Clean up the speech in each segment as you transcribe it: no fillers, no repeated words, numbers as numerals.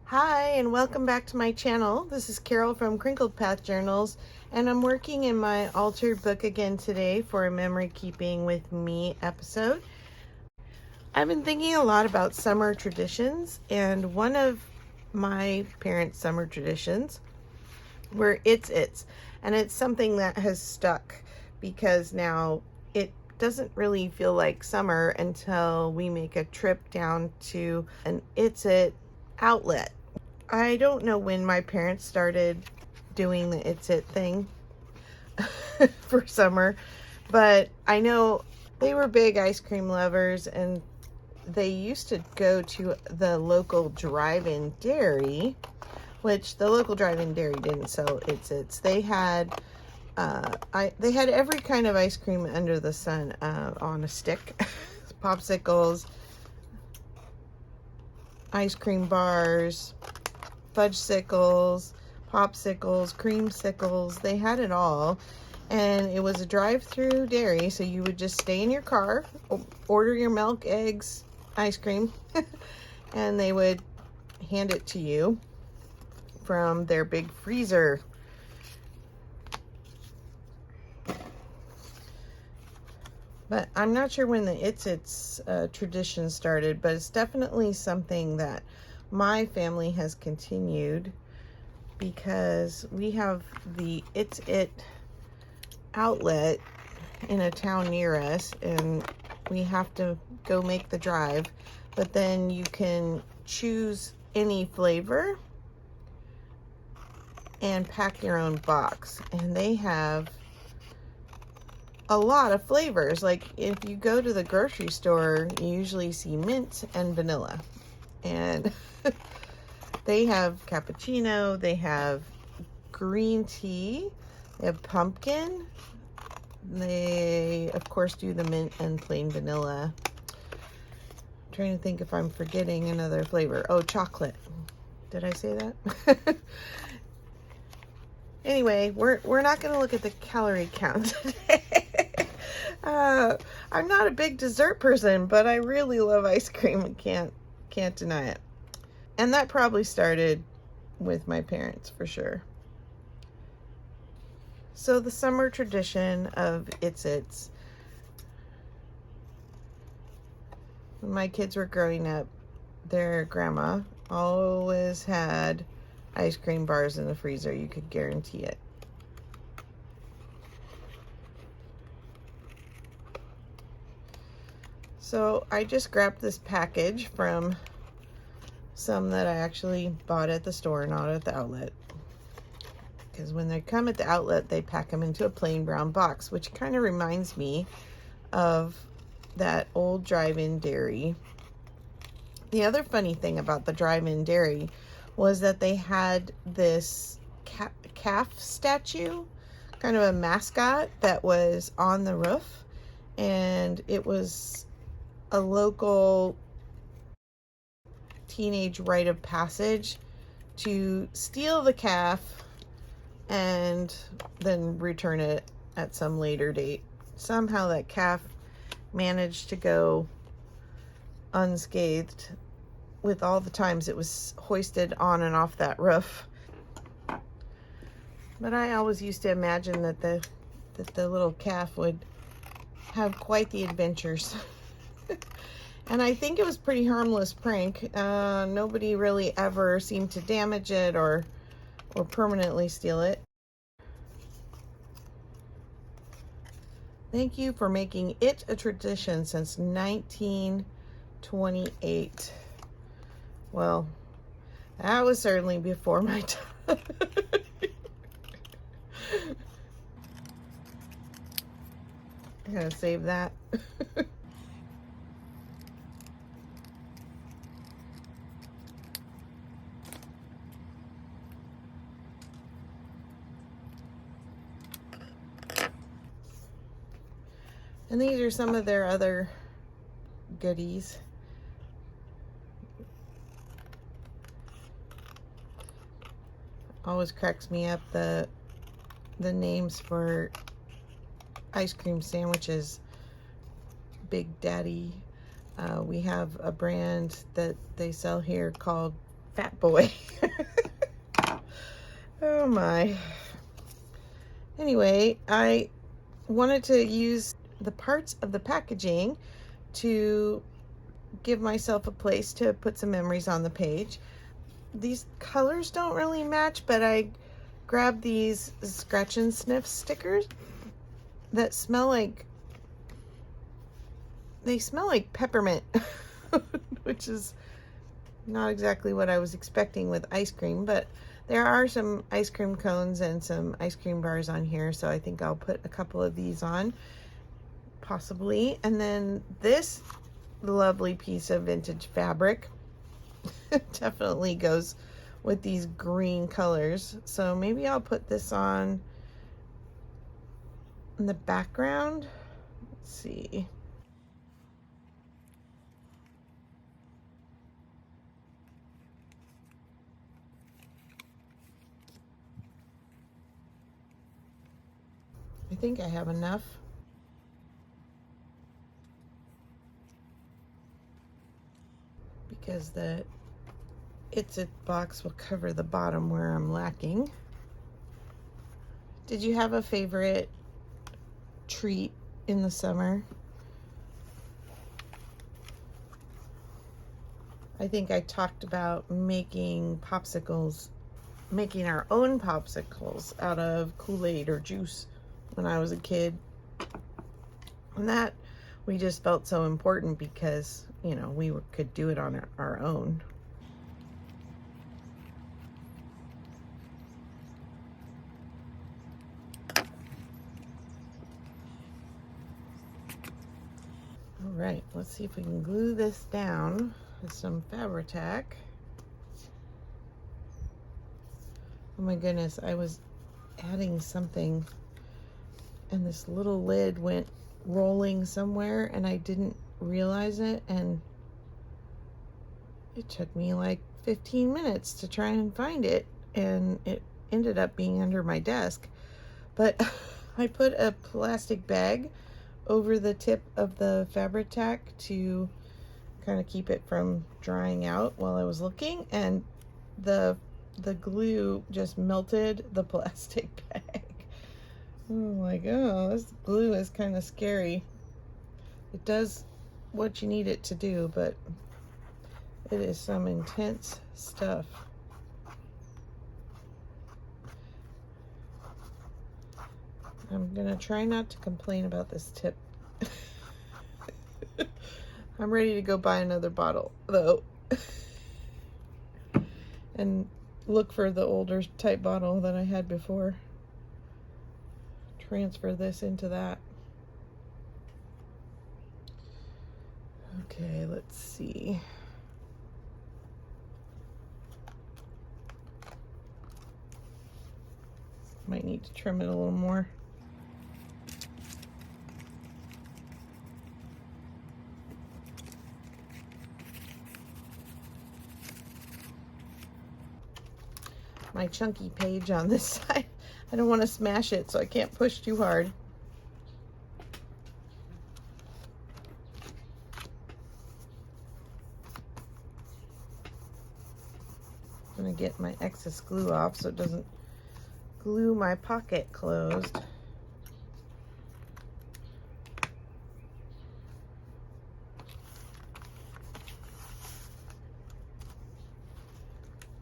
Hi, and welcome back to my channel. This is Carol from Crinkled Path Journals, and I'm working in my altered book again today for a Memory Keeping with Me episode. I've been thinking a lot about summer traditions, and one of my parents' summer traditions were It's, and it's something that has stuck because now it doesn't really feel like summer until we make a trip down to an It's It outlet. I don't know when my parents started doing the It's It thing for summer, but I know they were big ice cream lovers, and they used to go to the local drive-in dairy, which the local drive-in dairy didn't sell It's. They had they had every kind of ice cream under the sun on a stick. Popsicles, ice cream bars, fudgesicles, popsicles, creamsicles. They had it all. And it was a drive-through dairy, so you would just stay in your car, order your milk, eggs, ice cream, and they would hand it to you from their big freezer. But I'm not sure when the It's tradition started, but it's definitely something that my family has continued because we have the It's It outlet in a town near us, and we have to go make the drive, but then you can choose any flavor and pack your own box, and they have a lot of flavors. Like if you go to the grocery store, you usually see mint and vanilla, and they have cappuccino, they have green tea, they have pumpkin, they of course do the mint and plain vanilla. I'm trying to think if I'm forgetting another flavor. Oh, chocolate. Did I say that? Anyway, we're not going to look at the calorie count today. I'm not a big dessert person, but I really love ice cream and can't deny it. And that probably started with my parents for sure. So the summer tradition of It's. When my kids were growing up, their grandma always had ice cream bars in the freezer. You could guarantee it. So I just grabbed this package from some that I actually bought at the store, not at the outlet. Because when they come at the outlet, they pack them into a plain brown box, which kind of reminds me of that old drive-in dairy. The other funny thing about the drive-in dairy was that they had this calf statue, kind of a mascot that was on the roof, and it was a local teenage rite of passage to steal the calf and then return it at some later date. Somehow that calf managed to go unscathed with all the times it was hoisted on and off that roof. But I always used to imagine that the little calf would have quite the adventures. And I think it was pretty harmless prank. Nobody really ever seemed to damage it or permanently steal it. Thank you for making it a tradition since 1928. Well, that was certainly before my time. I'm gonna save that. And these are some of their other goodies. Always cracks me up the names for ice cream sandwiches. Big Daddy. We have a brand that they sell here called fat boy. Oh my. Anyway, I wanted to use the parts of the packaging to give myself a place to put some memories on the page. These colors don't really match, but I grabbed these scratch and sniff stickers that smell like, they smell like peppermint, which is not exactly what I was expecting with ice cream, but there are some ice cream cones and some ice cream bars on here, so I think I'll put a couple of these on, possibly. And then this lovely piece of vintage fabric definitely goes with these green colors, so maybe I'll put this on in the background. Let's see. I think I have enough. Because the It's It box will cover the bottom where I'm lacking. Did you have a favorite treat in the summer? I think I talked about making popsicles, making our own popsicles out of Kool-Aid or juice when I was a kid. And that we just felt so important because, you know, we could do it on our own. All right, let's see if we can glue this down with some Fabri-Tac. Oh my goodness, I was adding something and this little lid went rolling somewhere and I didn't realize it, and it took me like 15 minutes to try and find it, and it ended up being under my desk. But I put a plastic bag over the tip of the Fabri-Tac to kind of keep it from drying out while I was looking, and the glue just melted the plastic bag. I'm like, oh, this glue is kind of scary. It does what you need it to do, but it is some intense stuff. I'm gonna try not to complain about this tip. I'm ready to go buy another bottle though and look for the older type bottle that I had before. Transfer this into that. Okay, let's see. Might need to trim it a little more. My chunky page on this side, I don't want to smash it, so I can't push too hard. I'm going to get my excess glue off so it doesn't glue my pocket closed.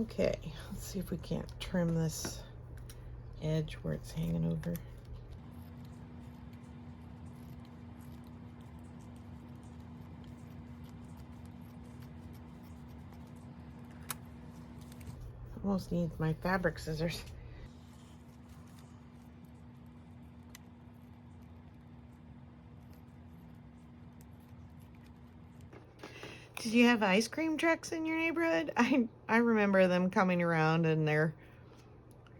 Okay, let's see if we can't trim this edge where it's hanging over. Almost need my fabric scissors. Did you have ice cream trucks in your neighborhood? I remember them coming around and their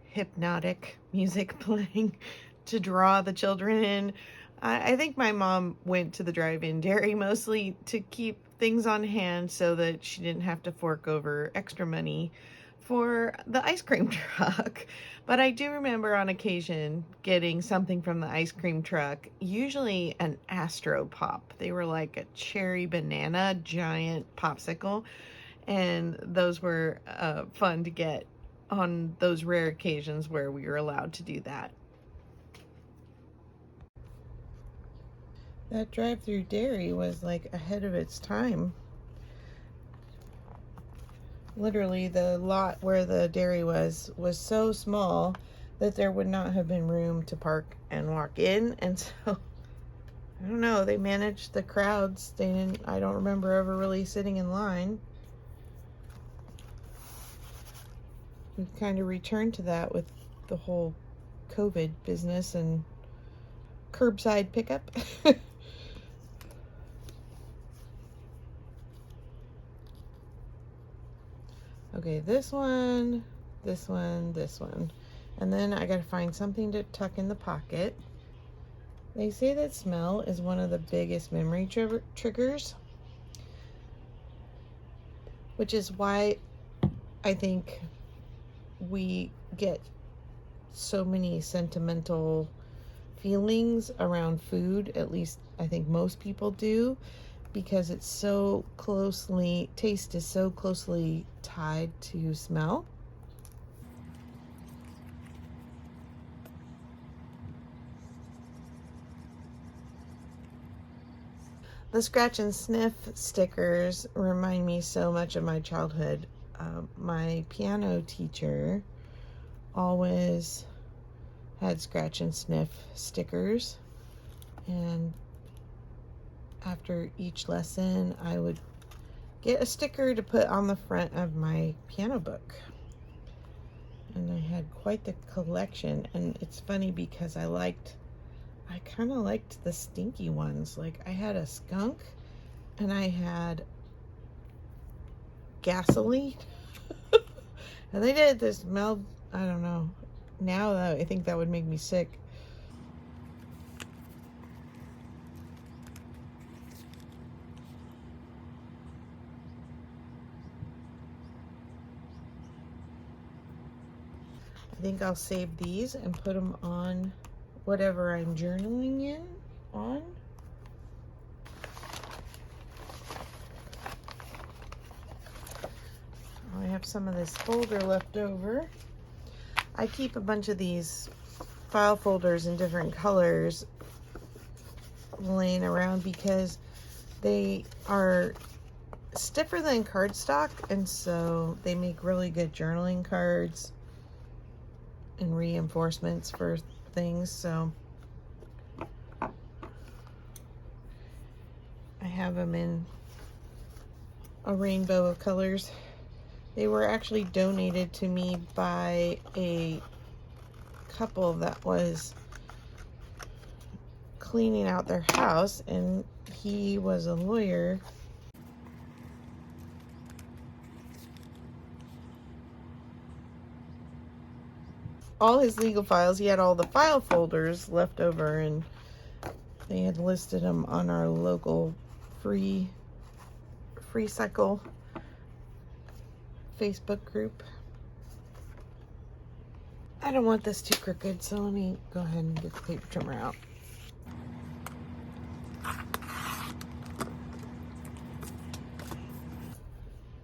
hypnotic music playing to draw the children in. I think my mom went to the drive-in dairy mostly to keep things on hand so that she didn't have to fork over extra money for the ice cream truck. But I do remember on occasion getting something from the ice cream truck, usually an Astro Pop. They were like a cherry banana giant popsicle. And those were fun to get on those rare occasions where we were allowed to do that. That drive-through dairy was like ahead of its time. Literally, the lot where the dairy was so small that there would not have been room to park and walk in. And so, I don't know, they managed the crowds. I don't remember ever really sitting in line. We've kind of returned to that with the whole COVID business and curbside pickup. Okay, this one, this one, this one. And then I gotta find something to tuck in the pocket. They say that smell is one of the biggest memory triggers, which is why I think we get so many sentimental feelings around food. At least I think most people do, because it's so closely, taste is so closely tied to smell. The scratch and sniff stickers remind me so much of my childhood. My piano teacher always had scratch and sniff stickers, and after each lesson I would get a sticker to put on the front of my piano book. And I had quite the collection, and it's funny because I kind of liked the stinky ones. Like, I had a skunk and I had gasoline. And they smelled, I don't know. Now I think that would make me sick. I think I'll save these and put them on whatever I'm journaling on. I have some of this folder left over. I keep a bunch of these file folders in different colors laying around because they are stiffer than cardstock, and so they make really good journaling cards and reinforcements for things. So I have them in a rainbow of colors. They were actually donated to me by a couple that was cleaning out their house, and he was a lawyer. All his legal files, he had all the file folders left over, and they had listed them on our local free cycle Facebook group. I don't want this too crooked, so let me go ahead and get the paper trimmer out.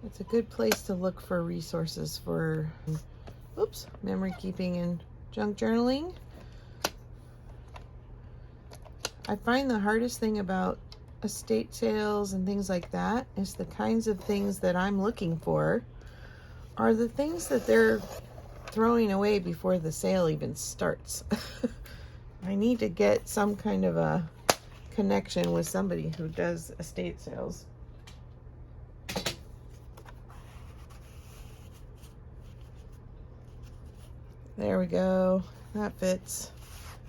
It's a good place to look for resources for memory keeping and junk journaling. I find the hardest thing about estate sales and things like that is the kinds of things that I'm looking for are the things that they're throwing away before the sale even starts. I need to get some kind of a connection with somebody who does estate sales. There we go. That fits.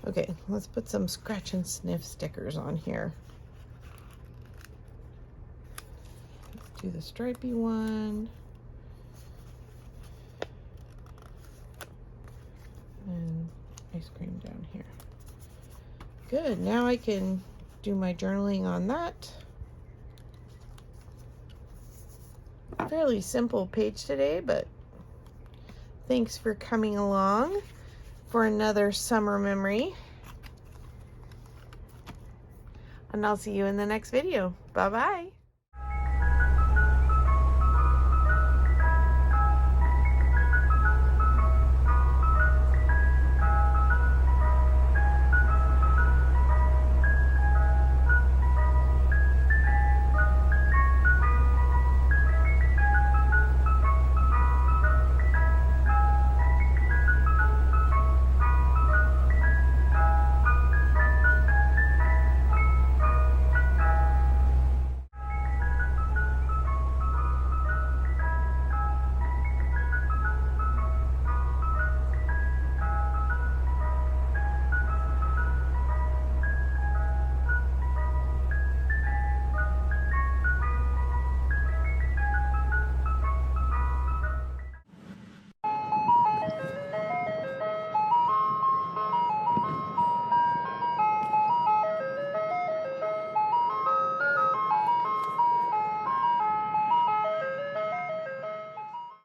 Okay, let's put some scratch and sniff stickers on here. Let's do the stripy one. And ice cream down here. Good, now I can do my journaling on that. Fairly simple page today, but thanks for coming along for another summer memory. And I'll see you in the next video. Bye-bye.